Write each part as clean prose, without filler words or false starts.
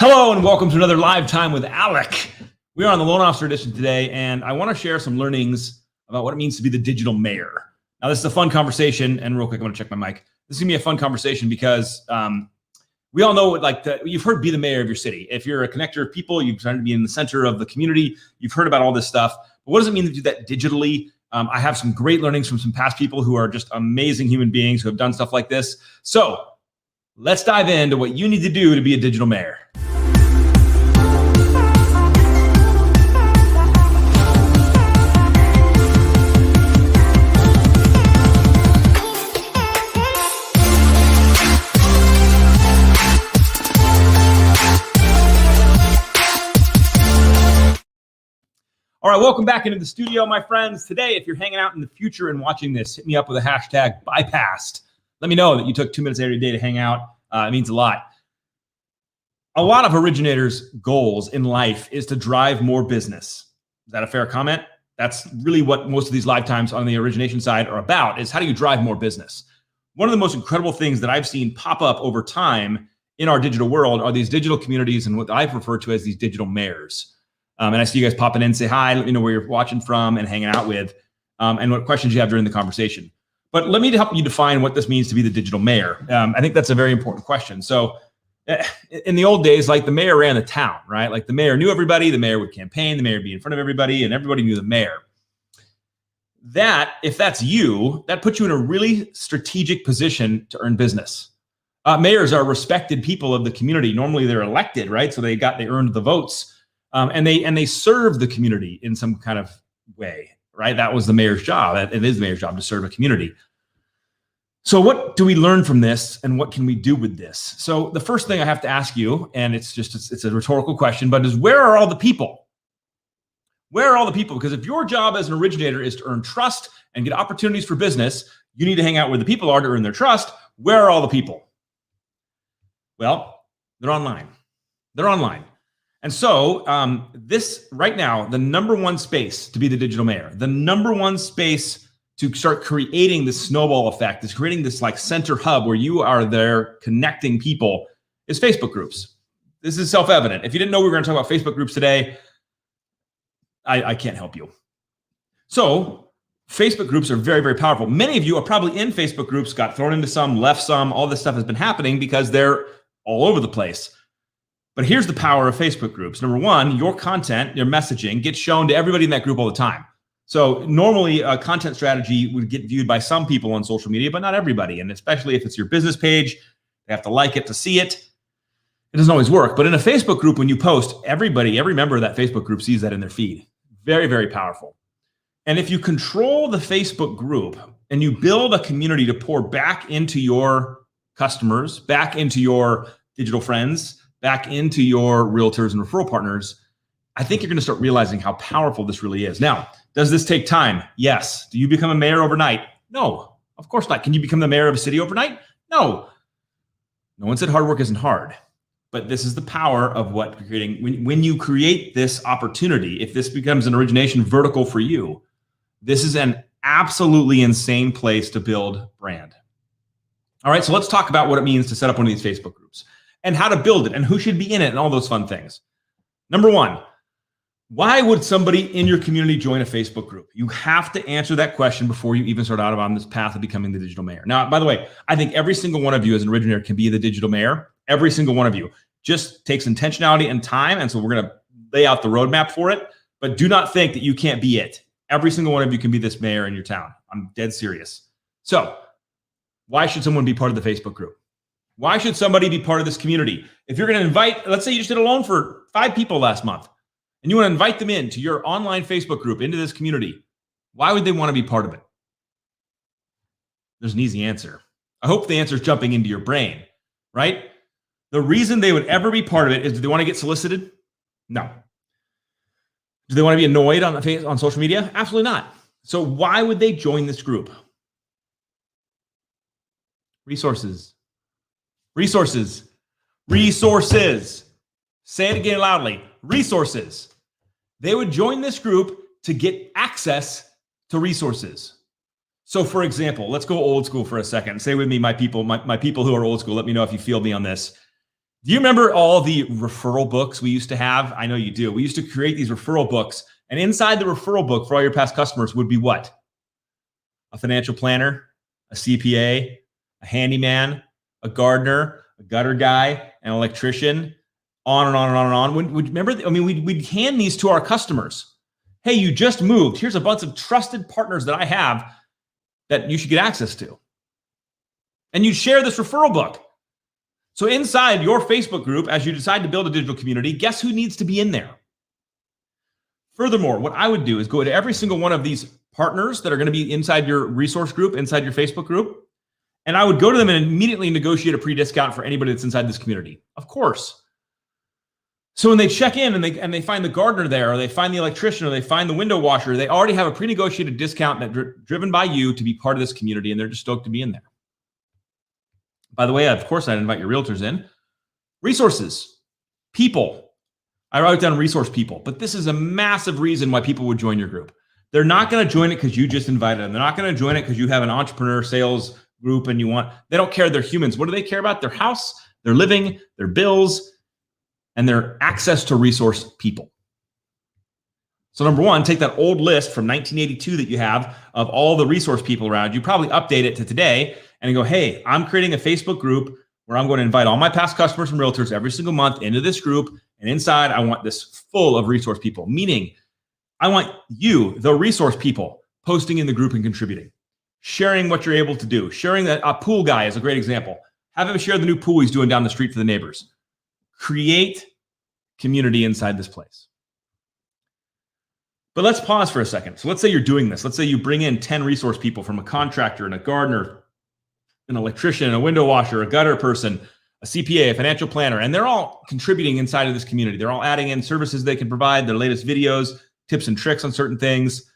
Hello and welcome to another Live Time with Alec. We are on the Loan Officer Edition today, and I want to share some learnings about what it means to be the digital mayor. Now, this is a fun conversation, and real quick, I'm going to check my mic. This is going to be a fun conversation because we all know, you've heard be the mayor of your city. If you're a connector of people, you've tried to be in the center of the community. You've heard about all this stuff. But what does it mean to do that digitally? I have some great learnings from some past people who are just amazing human beings who have done stuff like this. So let's dive into what you need to do to be a digital mayor. All right, welcome back into the studio, my friends. Today, if you're hanging out in the future and watching this, hit me up with a hashtag bypassed. Let me know that you took 2 minutes every day to hang out. It means a lot. A lot of originators' goals in life is to drive more business. Is that a fair comment? That's really what most of these live times on the origination side are about, is how do you drive more business? One of the most incredible things that I've seen pop up over time in our digital world are these digital communities and what I've referred to as these digital mayors. And I see you guys popping in, say hi, let me know where you're watching from and hanging out with, and what questions you have during the conversation. But let me help you define what this means to be the digital mayor. I think that's a very important question. So in the old days, like the mayor ran the town, right? Like the mayor knew everybody, the mayor would campaign, the mayor would be in front of everybody, and everybody knew the mayor. That, if that's you, that puts you in a really strategic position to earn business. Mayors are respected people of the community. Normally they're elected, right? So they earned the votes. And they serve the community in some kind of way, right? That was the mayor's job. It is the mayor's job to serve a community. So what do we learn from this, and what can we do with this? So the first thing I have to ask you, and it's a rhetorical question, but is where are all the people? Where are all the people? Because if your job as an originator is to earn trust and get opportunities for business, you need to hang out where the people are to earn their trust. Where are all the people? Well, they're online. They're online. And so this right now, the number one space to be the digital mayor, the number one space to start creating this snowball effect, is creating this like center hub where you are there connecting people, is Facebook groups. This is self-evident. If you didn't know we were going to talk about Facebook groups today, I can't help you. So Facebook groups are very, very powerful. Many of you are probably in Facebook groups, got thrown into some, left some. All this stuff has been happening because they're all over the place. But here's the power of Facebook groups. Number one, your content, your messaging gets shown to everybody in that group all the time. So normally a content strategy would get viewed by some people on social media, but not everybody. And especially if it's your business page, they have to like it to see it. It doesn't always work. But in a Facebook group, when you post, every member of that Facebook group sees that in their feed. Very, very powerful. And if you control the Facebook group and you build a community to pour back into your customers, back into your digital friends, back into your realtors and referral partners, I think you're going to start realizing how powerful this really is. Now, does this take time? Yes. Do you become a mayor overnight? No, of course not. Can you become the mayor of a city overnight? No. No one said hard work isn't hard, but this is the power of what you're creating. When you create this opportunity, if this becomes an origination vertical for you, this is an absolutely insane place to build brand. All right, so let's talk about what it means to set up one of these Facebook groups, and how to build it, and who should be in it, and all those fun things. Number one, why would somebody in your community join a Facebook group? You have to answer that question before you even start out on this path of becoming the digital mayor. Now, by the way, I think every single one of you as an originator can be the digital mayor. Every single one of you. Just takes intentionality and time, and so we're going to lay out the roadmap for it, but do not think that you can't be it. Every single one of you can be this mayor in your town. I'm dead serious. So why should someone be part of the Facebook group? Why should somebody be part of this community? If you're going to invite, let's say you just did a loan for 5 people last month, and you want to invite them into your online Facebook group, into this community, why would they want to be part of it? There's an easy answer. I hope the answer is jumping into your brain, right? The reason they would ever be part of it is, do they want to get solicited? No. Do they want to be annoyed on social media? Absolutely not. So why would they join this group? Resources. Resources. Resources. Say it again loudly. Resources. They would join this group to get access to resources. So for example, let's go old school for a second. Say with me, my people who are old school, let me know if you feel me on this. Do you remember all the referral books we used to have? I know you do. We used to create these referral books, and inside the referral book for all your past customers would be what? A financial planner, a CPA, a handyman, a gardener, a gutter guy, an electrician, on and on and on and on. Remember, I mean, we'd hand these to our customers. Hey, you just moved. Here's a bunch of trusted partners that I have that you should get access to. And you'd share this referral book. So inside your Facebook group, as you decide to build a digital community, guess who needs to be in there? Furthermore, what I would do is go to every single one of these partners that are going to be inside your resource group, inside your Facebook group, and I would go to them and immediately negotiate a pre-discount for anybody that's inside this community. Of course. So when they check in and they find the gardener there, or they find the electrician, or they find the window washer, they already have a pre-negotiated discount that driven by you to be part of this community, and they're just stoked to be in there. By the way, of course, I'd invite your realtors in. Resources, people. I wrote down resource people, but this is a massive reason why people would join your group. They're not going to join it because you just invited them. They're not going to join it because you have an entrepreneur sales group and they don't care. They're humans. What do they care about? Their house, their living, their bills, and their access to resource people. So number one, take that old list from 1982 that you have of all the resource people around you, probably update it to today and go, hey, I'm creating a Facebook group where I'm going to invite all my past customers and realtors every single month into this group. And inside, I want this full of resource people, meaning I want you, the resource people, posting in the group and contributing, sharing what you're able to do. Sharing that a pool guy is a great example. Have him share the new pool he's doing down the street for the neighbors. Create community inside this place. But let's pause for a second. So let's say you're doing this. Let's say you bring in 10 resource people from a contractor and a gardener, an electrician, a window washer, a gutter person, a CPA, a financial planner, and they're all contributing inside of this community. They're all adding in services they can provide, their latest videos, tips and tricks on certain things.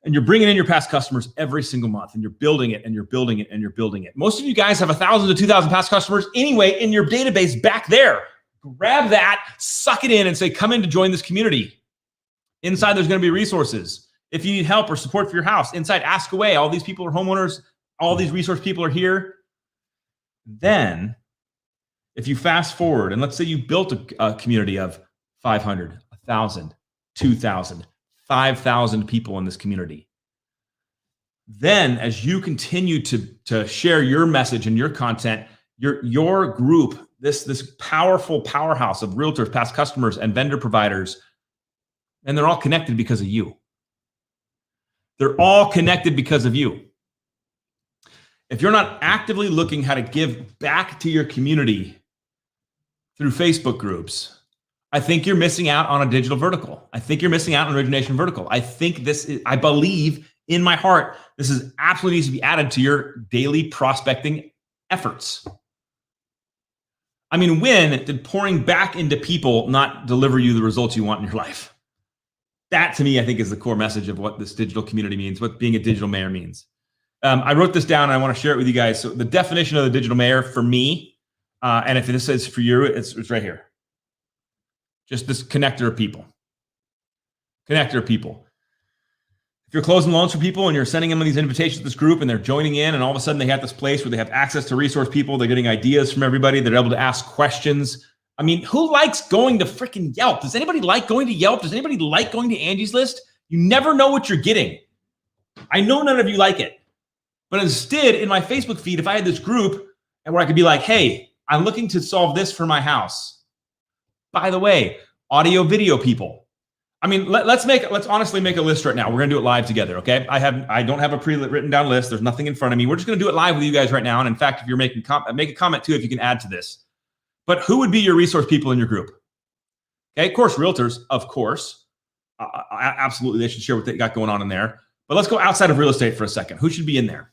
And you're bringing in your past customers every single month, and you're building it, and you're building it, and you're building it. Most of you guys have 1,000 to 2,000 past customers anyway in your database back there. Grab that, suck it in, and say, come in to join this community. Inside, there's going to be resources. If you need help or support for your house, inside, ask away. All these people are homeowners. All these resource people are here. Then, if you fast forward, and let's say you built a community of 500, 1,000, 2,000, 5,000 people in this community. Then, as you continue to share your message and your content, your group, this powerful powerhouse of realtors, past customers, and vendor providers, and they're all connected because of you. They're all connected because of you. If you're not actively looking how to give back to your community through Facebook groups, I think you're missing out on a digital vertical. I think you're missing out on an origination vertical. I believe in my heart, this is absolutely needs to be added to your daily prospecting efforts. I mean, when did pouring back into people not deliver you the results you want in your life? That to me, I think is the core message of what this digital community means, what being a digital mayor means. I wrote this down and I want to share it with you guys. So the definition of the digital mayor for me, and if this is for you, it's right here. Just this connector of people. Connector of people. If you're closing loans for people and you're sending them these invitations to this group and they're joining in and all of a sudden they have this place where they have access to resource people, they're getting ideas from everybody, they're able to ask questions. I mean, who likes going to freaking Yelp? Does anybody like going to Yelp? Does anybody like going to Angie's List? You never know what you're getting. I know none of you like it. But instead, in my Facebook feed, if I had this group and where I could be like, hey, I'm looking to solve this for my house. By the way, audio video people. I mean, let's honestly make a list right now. We're gonna do it live together, okay? I don't have a pre-written down list. There's nothing in front of me. We're just gonna do it live with you guys right now. And in fact, if you're make a comment too, if you can add to this. But who would be your resource people in your group? Okay, of course, realtors, of course. Absolutely, they should share what they got going on in there. But let's go outside of real estate for a second. Who should be in there?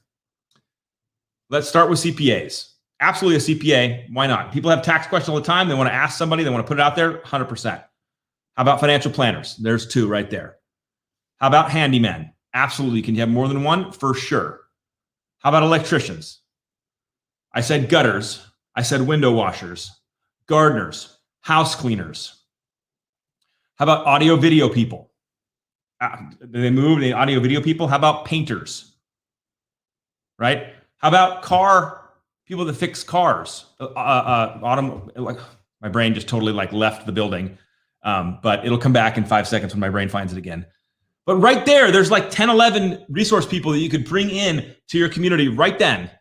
Let's start with CPAs. Absolutely a CPA. Why not? People have tax questions all the time. They want to ask somebody. They want to put it out there. 100%. How about financial planners? There's two right there. How about handymen? Absolutely. Can you have more than one? For sure. How about electricians? I said gutters. I said window washers, gardeners, house cleaners. How about audio video people? They move the audio video people. How about painters? Right? How about car people that fix cars, like my brain just totally like left the building. But it'll come back in 5 seconds when my brain finds it again. But right there's like 10, 11 resource people that you could bring in to your community right then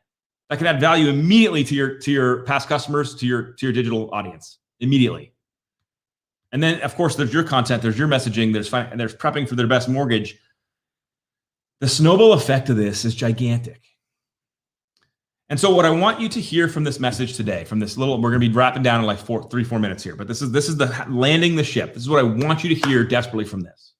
that can add value immediately to your past customers, to your digital audience immediately. And then of course there's your content, there's your messaging, there's prepping for their best mortgage. The snowball effect of this is gigantic. And so what I want you to hear from this message today, from this little, we're going to be wrapping down in like 3-4 minutes here, but this is the landing the ship. This is what I want you to hear desperately from this.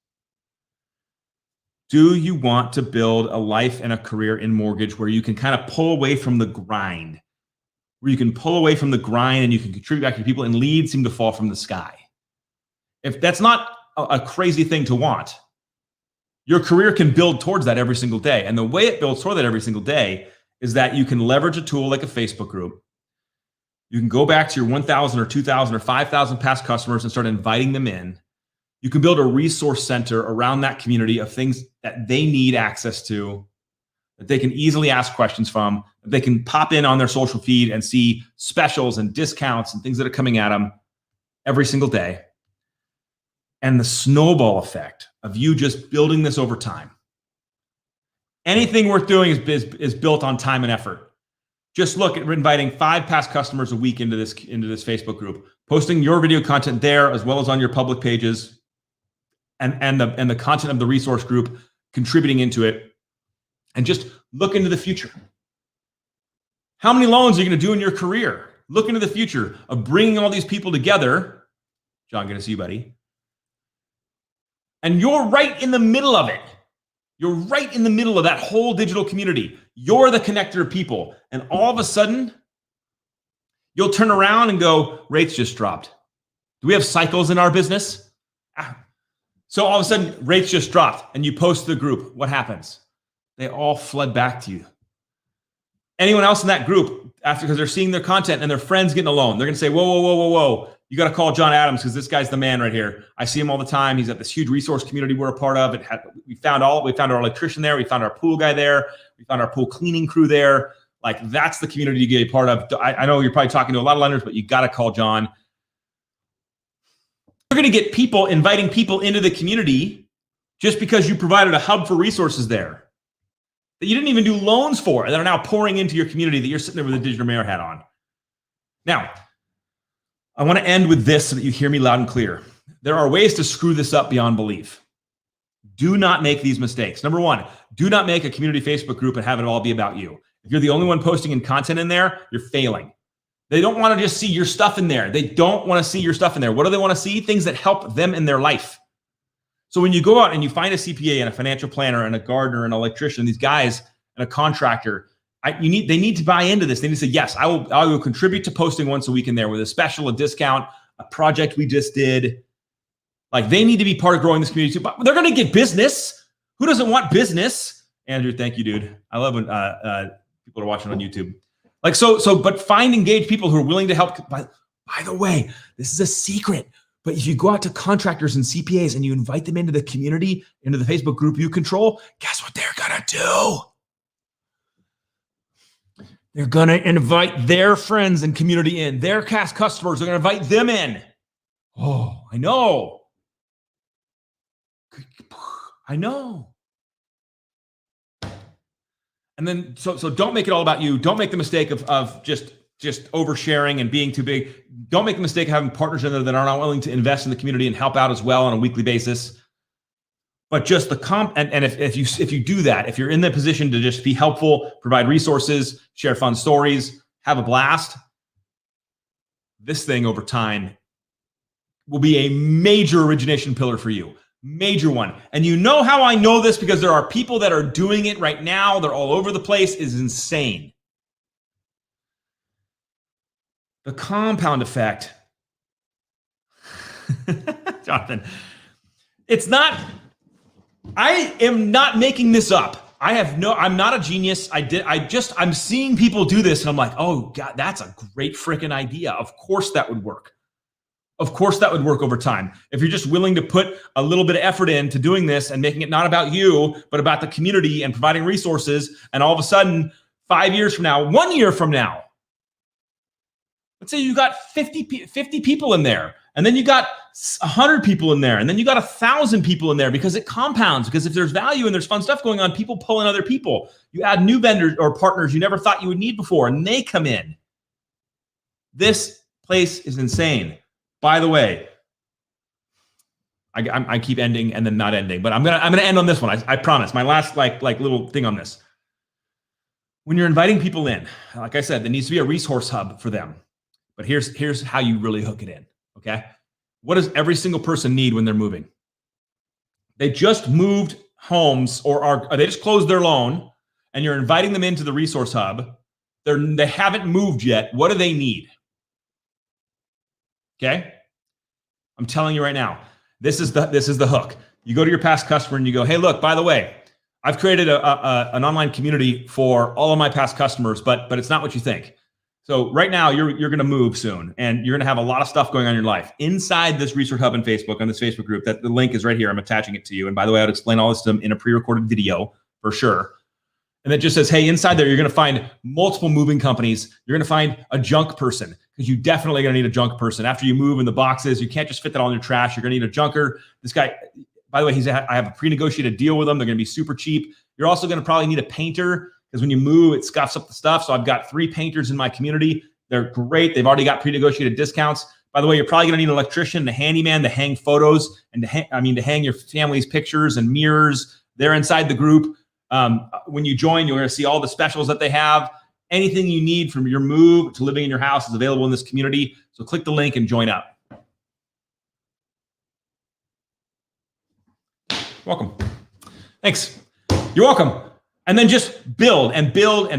Do you want to build a life and a career in mortgage where you can kind of pull away from the grind, where you can pull away from the grind and you can contribute back to people and leads seem to fall from the sky? If that's not a crazy thing to want, your career can build towards that every single day. And the way it builds toward that every single day is that you can leverage a tool like a Facebook group. You can go back to your 1,000 or 2,000 or 5,000 past customers and start inviting them in. You can build a resource center around that community of things that they need access to, that they can easily ask questions from, that they can pop in on their social feed and see specials and discounts and things that are coming at them every single day. And the snowball effect of you just building this over time. Anything worth doing is built on time and effort. Just look at inviting 5 past customers a week into this Facebook group, posting your video content there as well as on your public pages, and the content of the resource group contributing into it, and just look into the future. How many loans are you going to do in your career? Look into the future of bringing all these people together. John, good to see you, buddy. And you're right in the middle of it. You're right in the middle of that whole digital community. You're the connector of people. And all of a sudden, you'll turn around and go, rates just dropped. Do we have cycles in our business? So all of a sudden, rates just dropped and you post to the group. What happens? They all flood back to you. Anyone else in that group, because they're seeing their content and their friends getting a loan, they're going to say, whoa, whoa, whoa, whoa, whoa. You got to call John Adams because this guy's the man right here. I see him all the time. He's at this huge resource community we're a part of. We found our electrician there. We found our pool guy there. We found our pool cleaning crew there. Like, that's the community you get a part of. I know you're probably talking to a lot of lenders, but you got to call John. You're going to get people inviting people into the community just because you provided a hub for resources there that you didn't even do loans for, that are now pouring into your community that you're sitting there with a digital mayor hat on. Now, I want to end with this so that you hear me loud and clear. There are ways to screw this up beyond belief. Do not make these mistakes. Number one, do not make a community Facebook group and have it all be about you. If you're the only one posting in content in there, you're failing. They don't want to just see your stuff in there. They don't want to see your stuff in there. What do they want to see? Things that help them in their life. So when you go out and you find a CPA and a financial planner and a gardener and an electrician, these guys and a contractor, they need to buy into this. They need to say, yes, I will contribute to posting once a week in there with a special, a discount, a project we just did. Like, they need to be part of growing this community too. But they're going to get business. Who doesn't want business? Andrew, thank you, dude. I love when people are watching on YouTube. Like, but find engaged people who are willing to help. By the way, this is a secret. But if you go out to contractors and CPAs and you invite them into the community, into the Facebook group you control, guess what they're going to do? They're going to invite their friends and community in. Their past customers, they're going to invite them in. Oh, I know. I know. And then, so don't make it all about you. Don't make the mistake of just oversharing and being too big. Don't make the mistake of having partners in there that are not willing to invest in the community and help out as well on a weekly basis. But just the and if you do that, if you're in the position to just be helpful, provide resources, share fun stories, have a blast, this thing over time will be a major origination pillar for you. Major one. And you know how I know this? Because there are people that are doing it right now. They're all over the place. It's insane. The compound effect. Jonathan, I am not making this up. I'm not a genius. I'm seeing people do this and I'm like, oh God, that's a great freaking idea. Of course that would work. Of course that would work over time. If you're just willing to put a little bit of effort into doing this and making it not about you, but about the community and providing resources, and all of a sudden 5 years from now, 1 year from now, Let's say you got 50 people in there, and then you got 100 people in there, and then you got 1,000 people in there, because it compounds. Because if there's value and there's fun stuff going on, people pull in other people. You add new vendors or partners you never thought you would need before, and they come in. This place is insane. By the way, I keep ending and then not ending, but I'm gonna end on this one. I promise. My last like little thing on this. When you're inviting people in, like I said, there needs to be a resource hub for them. But here's how you really hook it in. Okay, what does every single person need when they're moving? They just moved homes, or they just closed their loan, and you're inviting them into the resource hub. They haven't moved yet. What do they need? Okay, I'm telling you right now. This is the hook. You go to your past customer and you go, hey, look, by the way, I've created an online community for all of my past customers, but it's not what you think. So right now you're going to move soon, and you're going to have a lot of stuff going on in your life inside this resource hub in Facebook, on this Facebook group. That the link is right here. I'm attaching it to you. And by the way, I would explain all this to them in a pre-recorded video for sure. And it just says, hey, inside there, you're going to find multiple moving companies. You're going to find a junk person, because you definitely going to need a junk person. After you move in the boxes, you can't just fit that all in your trash. You're going to need a junker. This guy, by the way, I have a pre-negotiated deal with them. They're going to be super cheap. You're also going to probably need a painter, because when you move, it scuffs up the stuff. So I've got 3 painters in my community. They're great. They've already got pre-negotiated discounts. By the way, you're probably going to need an electrician, a handyman to hang photos, and to hang your family's pictures and mirrors. They're inside the group. When you join, you're going to see all the specials that they have. Anything you need from your move to living in your house is available in this community. So click the link and join up. Welcome. Thanks. You're welcome. And then just build and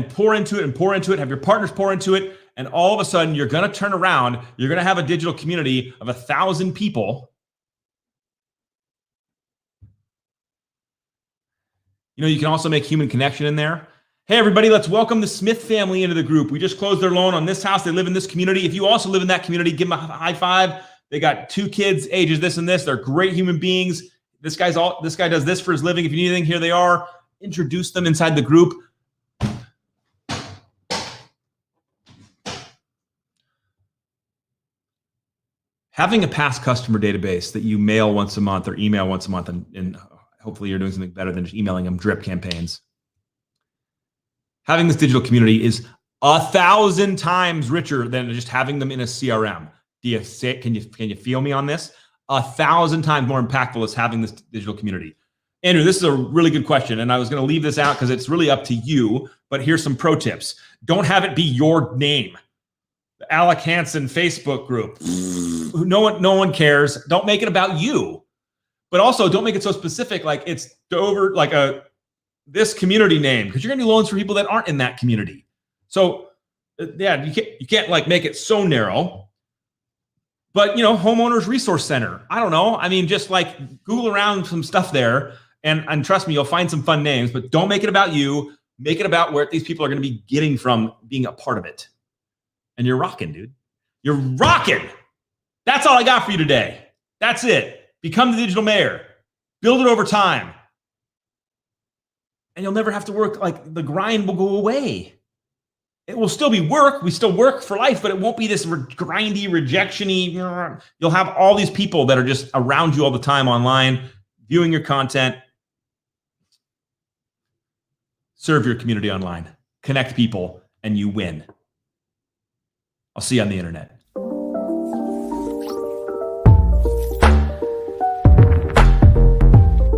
pour into it and pour into it. Have your partners pour into it. And all of a sudden, you're going to turn around. You're going to have a digital community of 1,000 people. You know, you can also make human connection in there. Hey, everybody, let's welcome the Smith family into the group. We just closed their loan on this house. They live in this community. If you also live in that community, give them a high five. They got 2 kids, ages this and this. They're great human beings. This guy does this for his living. If you need anything, here they are. Introduce them inside the group. Having a past customer database that you mail once a month or email once a month, and hopefully you're doing something better than just emailing them drip campaigns. Having this digital community is 1,000 times richer than just having them in a CRM. Do you say? Can you feel me on this? 1,000 times more impactful is having this digital community. Andrew, this is a really good question, and I was going to leave this out because it's really up to you. But here's some pro tips: don't have it be your name. The Alec Hansen Facebook group. No one cares. Don't make it about you. But also, don't make it so specific, like it's over like this community name, because you're gonna do loans for people that aren't in that community. So yeah, you can't like make it so narrow. But you know, homeowners resource center. I don't know. I mean, just like Google around some stuff there, and trust me, you'll find some fun names. But don't make it about you. Make it about where these people are gonna be getting from being a part of it. And you're rocking, dude. You're rocking. That's all I got for you today. That's it. Become the digital mayor. Build it over time. And you'll never have to work. Like, the grind will go away. It will still be work. We still work for life, but it won't be this grindy, rejection-y. You'll have all these people that are just around you all the time online, viewing your content. Serve your community online. Connect people, and you win. I'll see you on the internet.